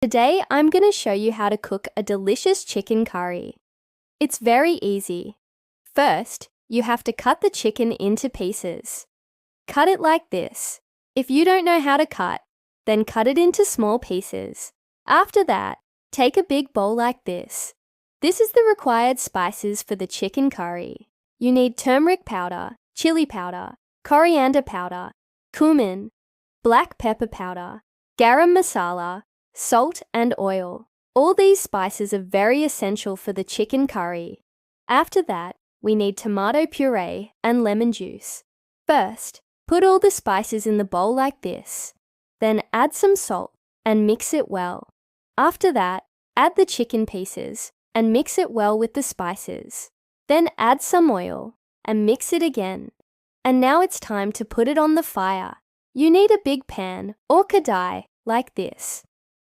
Today, I'm going to show you how to cook a delicious chicken curry. It's very easy. First, you have to cut the chicken into pieces. Cut it like this. If you don't know how to cut, then cut it into small pieces. After that, take a big bowl like this. This is the required spices for the chicken curry. You need turmeric powder, chili powder, coriander powder, cumin, black pepper powder, garam masala, salt and oil. All these spices are very essential for the chicken curry. After that, we need tomato puree and lemon juice. First, put all the spices in the bowl like this. Then add some salt and mix it well. After that, add the chicken pieces and mix it well with the spices. Then add some oil and mix it again. And now it's time to put it on the fire. You need a big pan or kadai like this.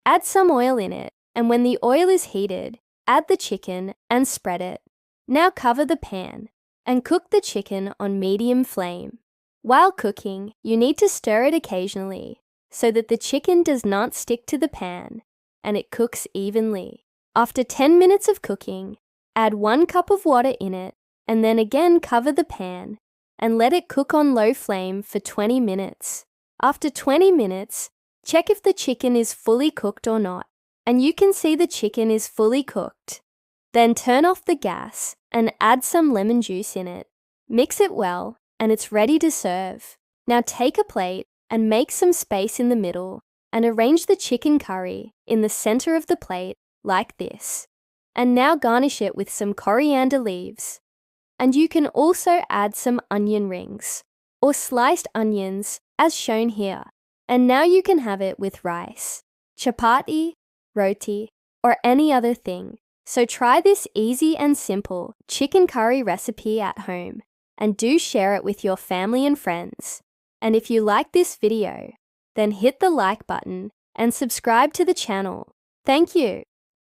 Add some oil in it, and when the oil is heated, add the chicken and spread it. Now cover the pan and cook the chicken on medium flame. While cooking, you need to stir it occasionally so that the chicken does not stick to the pan and it cooks evenly. After 10 minutes of cooking, add 1 cup of water in it and then again cover the pan and let it cook on low flame for 20 minutes. After 20 minutes, check if the chicken is fully cooked or not, and you can see the chicken is fully cooked. Then turn off the gas and add some lemon juice in it. Mix it well, and it's ready to serve. Now take a plate and make some space in the middle and arrange the chicken curry in the center of the plate like this. And now garnish it with some coriander leaves. And you can also add some onion rings or sliced onions as shown here. And now you can have it with rice, chapati, roti, or any other thing. So try this easy and simple chicken curry recipe at home and do share it with your family and friends. And if you like this video, then hit the like button and subscribe to the channel. Thank you.